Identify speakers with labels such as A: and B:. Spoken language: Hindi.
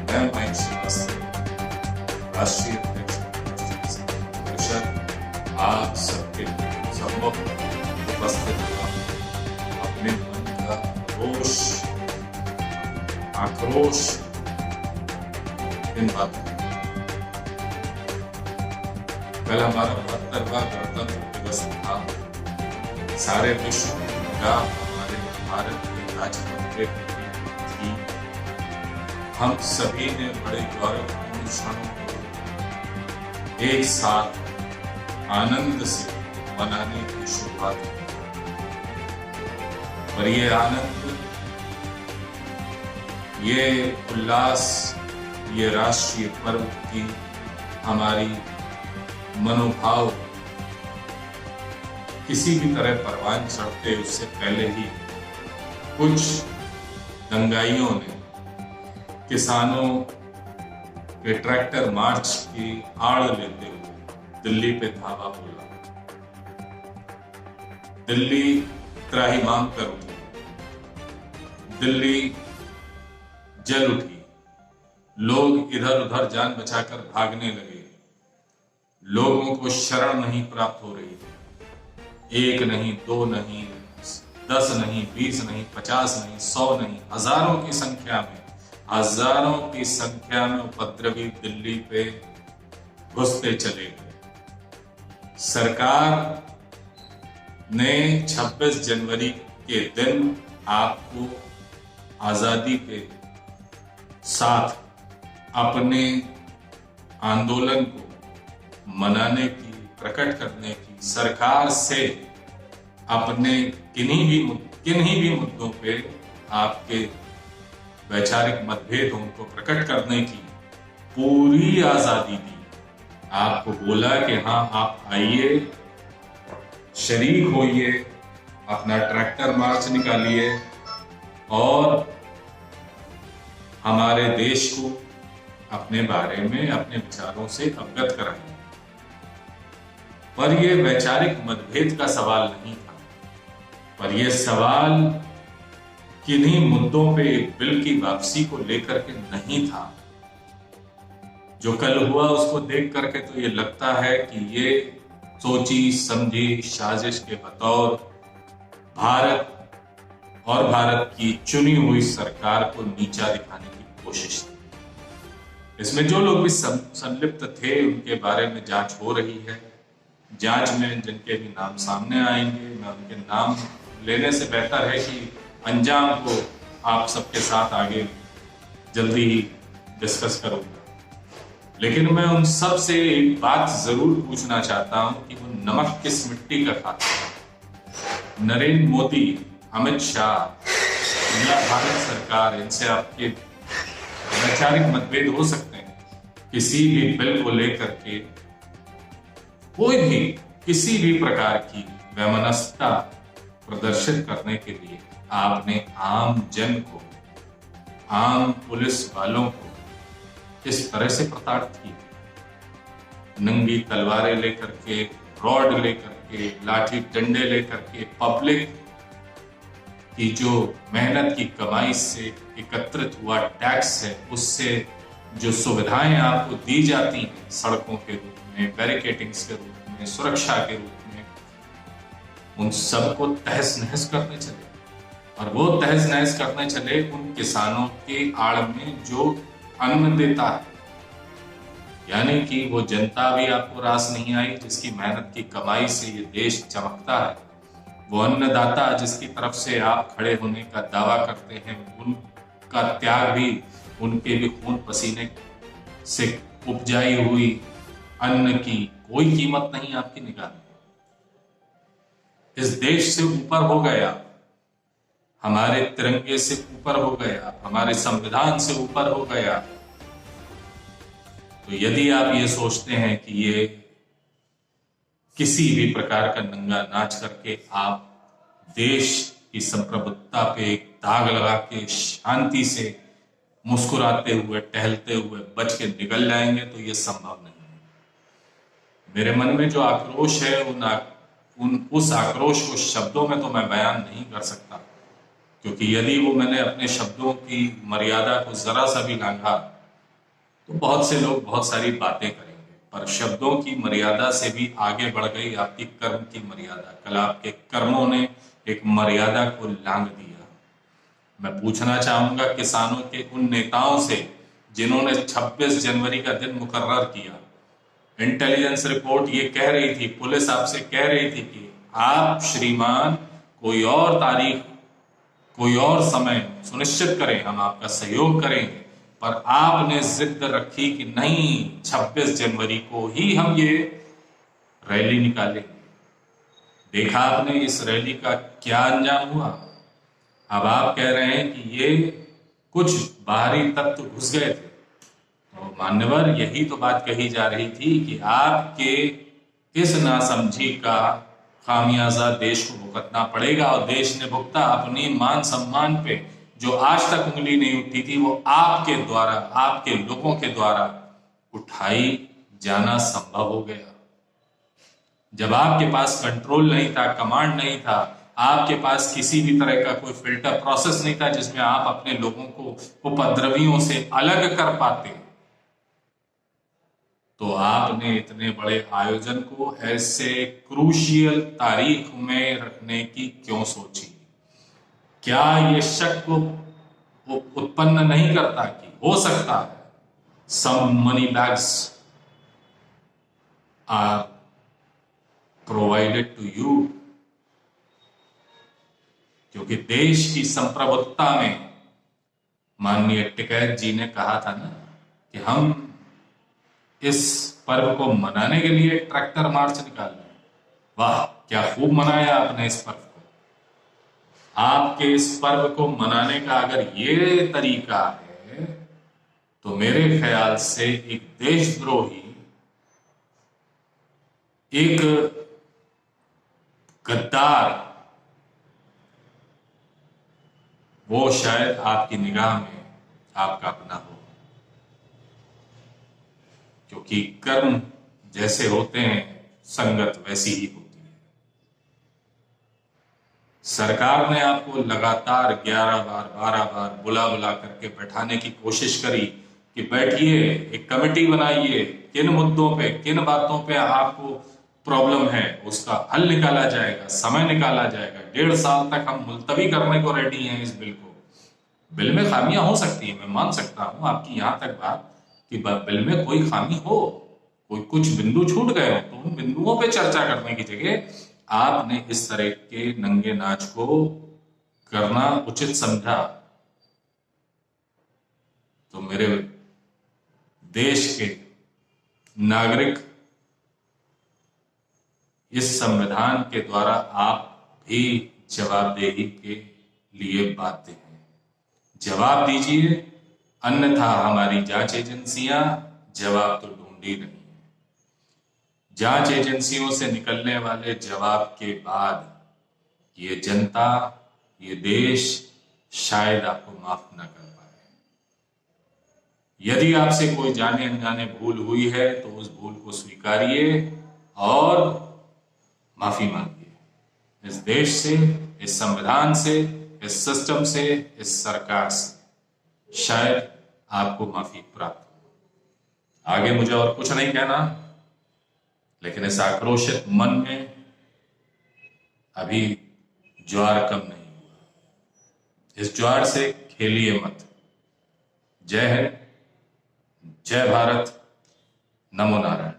A: मैं मयंक श्रीवास्तव, राष्ट्रीय अध्यक्ष परिषद, आप सबके सम्मुख उपस्थित अपने मन का रोष, आक्रोश इन बातों। कल हमारा 72वां गणतंत्र दिवस था। सारे विश्व का हमारे भारत के राजपथ थी। हम सभी ने बड़े गौरवपूर्ण क्षणों को एक साथ आनंद से मनाने की शुरुआत की। और ये आनंद, ये उल्लास, ये राष्ट्रीय पर्व की हमारी मनोभाव किसी भी तरह परवान चढ़ते उससे पहले ही कुछ दंगाइयों ने किसानों के ट्रैक्टर मार्च की आड़ लेते हुए दिल्ली पे धावा बोला। दिल्ली त्राहिमाम कर उठी, दिल्ली जल उठी, लोग इधर उधर जान बचाकर भागने लगे। लोगों को शरण नहीं प्राप्त हो रही थी। 1 नहीं, 2 नहीं, 10 नहीं, 20 नहीं, 50 नहीं, 100 नहीं, हजारों की संख्या में उपद्रवी दिल्ली पे घुसते चले गए। सरकार ने 26 जनवरी के दिन आपको आजादी के साथ अपने आंदोलन को मनाने की, प्रकट करने की, सरकार से अपने किन्हीं भी मुद्दों पे आपके वैचारिक मतभेद उनको प्रकट करने की पूरी आजादी दी। आपको बोला कि हाँ, आप आइए, शरीक होइए, अपना ट्रैक्टर मार्च निकालिए और हमारे देश को अपने बारे में, अपने विचारों से अवगत कराइए। पर यह वैचारिक मतभेद का सवाल नहीं था, पर यह सवाल किन्हीं मुद्दों पे बिल की वापसी को लेकर के नहीं था। जो कल हुआ उसको देख करके तो ये लगता है कि ये सोची समझी साजिश के बतौर भारत और भारत की चुनी हुई सरकार को नीचा दिखाने की कोशिश थी। इसमें जो लोग भी संलिप्त थे उनके बारे में जांच हो रही है। जांच में जिनके भी नाम सामने आएंगे, मैं उनके नाम लेने से बेहतर है कि अंजाम को आप सबके साथ आगे जल्दी ही डिस्कस करूंगा। लेकिन मैं उन सब से एक बात जरूर पूछना चाहता हूं कि वो नमक किस मिट्टी का खाते हैं। नरेंद्र मोदी, अमित शाह या भारत सरकार, इनसे आपके वैचारिक मतभेद हो सकते हैं। किसी भी बिल को लेकर के कोई भी किसी भी प्रकार की वैमनस्यता प्रदर्शित करने के लिए आपने आम जन को, आम पुलिस वालों को किस तरह से प्रताड़ित किया। नंगी तलवारें लेकर के, रॉड लेकर के, लाठी डंडे लेकर के, पब्लिक की जो मेहनत की कमाई से एकत्रित हुआ टैक्स है, उससे जो सुविधाएं आपको दी जाती हैं, सड़कों के रूप में, बैरिकेडिंग्स के रूप में, सुरक्षा के रूप में, उन सबको तहस नहस करने चले। और वो तहस नहस करने चले उन किसानों के आड़ में जो अन्न देता है। यानी कि वो जनता भी आपको रास नहीं आई जिसकी मेहनत की कमाई से ये देश चमकता है। वो अन्नदाता जिसकी तरफ से आप खड़े होने का दावा करते हैं, उनका त्याग भी, उनके भी खून पसीने से उपजाई हुई अन्न की कोई कीमत नहीं आपकी निगाह में। इस देश से ऊपर हो गए आप, हमारे तिरंगे से ऊपर हो गए आप, हमारे संविधान से ऊपर हो गए आप। तो यदि आप ये सोचते हैं कि ये किसी भी प्रकार का नंगा नाच करके आप देश की संप्रभुता पे एक दाग लगा के शांति से मुस्कुराते हुए, टहलते हुए बच के निकल जाएंगे, तो ये संभव नहीं है। मेरे मन में जो आक्रोश है, उस आक्रोश को शब्दों में तो मैं बयान नहीं कर सकता, क्योंकि यदि वो मैंने अपने शब्दों की मर्यादा को जरा सा भी लांघा तो बहुत से लोग बहुत सारी बातें करेंगे, पर शब्दों की मर्यादा से भी आगे बढ़ गई आपकी कर्म की मर्यादा। कल आपके कर्मों ने एक मर्यादा को लांघ दिया। मैं पूछना चाहूंगा किसानों के उन नेताओं से जिन्होंने 26 जनवरी का दिन मुकर्रर किया। इंटेलिजेंस रिपोर्ट ये कह रही थी, पुलिस आपसे कह रही थी कि आप श्रीमान कोई और तारीख, कोई और समय सुनिश्चित करें, हम आपका सहयोग करेंगे। पर आपने जिद रखी कि नहीं, 26 जनवरी को ही हम ये रैली निकालेंगे। देखा आपने इस रैली का क्या अंजाम हुआ। अब आप कह रहे हैं कि ये कुछ बाहरी तत्व घुस गए थे। तो मान्यवर, यही तो बात कही जा रही थी कि आपके इस नासमझी का खामियाजा देश को भुगतना पड़ेगा, और देश ने भुगता। अपनी मान सम्मान पे जो आज तक उंगली नहीं उठती थी, वो आपके द्वारा, आपके लोगों के द्वारा उठाई जाना संभव हो गया। जब आपके पास कंट्रोल नहीं था, कमांड नहीं था, आपके पास किसी भी तरह का कोई फिल्टर प्रोसेस नहीं था जिसमें आप अपने लोगों को उपद्रवियों से अलग कर पाते, तो आपने इतने बड़े आयोजन को ऐसे क्रूशियल तारीख में रखने की क्यों सोची। क्या ये शक को उत्पन्न नहीं करता कि हो सकता है some money bags are provided to you? क्योंकि देश की संप्रभुता में माननीय टिकैत जी ने कहा था ना कि हम इस पर्व को मनाने के लिए ट्रैक्टर मार्च निकाल रहे हैं। वाह, क्या खूब मनाया आपने इस पर्व को। आपके इस पर्व को मनाने का अगर ये तरीका है, तो मेरे ख्याल से एक देशद्रोही, एक गद्दार, वो शायद आपकी निगाह में आपका अपना हो। क्योंकि कर्म जैसे होते हैं, संगत वैसी ही होती है। सरकार ने आपको लगातार 11 बार 12 बार बुला बुला करके बैठाने की कोशिश करी कि बैठिए, एक कमेटी बनाइए, किन मुद्दों पे, किन बातों पे आपको प्रॉब्लम है उसका हल निकाला जाएगा, समय निकाला जाएगा। 1.5 साल तक हम मुलतवी करने को रेडी हैं इस बिल को। बिल में खामियां हो सकती है, मैं मान सकता हूं आपकी यहां तक बात कि बिल में कोई खामी हो, कोई कुछ बिंदु छूट गए हो, तो उन बिंदुओं पे चर्चा करने की जगह आपने इस तरह के नंगे नाच को करना उचित समझा। तो मेरे देश के नागरिक, इस संविधान के द्वारा आप भी जवाबदेही के लिए बाध्य हैं। जवाब दीजिए, अन्यथा हमारी जांच एजेंसियां जवाब तो ढूंढ ही रही हैं। जांच एजेंसियों से निकलने वाले जवाब के बाद ये जनता, ये देश शायद आपको माफ न कर पाए। यदि आपसे कोई जाने अनजाने भूल हुई है तो उस भूल को स्वीकारिए और माफी मांगिए। इस देश से, इस संविधान से, इस सिस्टम से, इस सरकार से शायद आपको माफी प्राप्त हो। आगे मुझे और कुछ नहीं कहना, लेकिन इस आक्रोशित मन में अभी ज्वार कम नहीं हुआ। इस ज्वार से खेलिए मत। जय हिंद, जय भारत, नमो नारायण।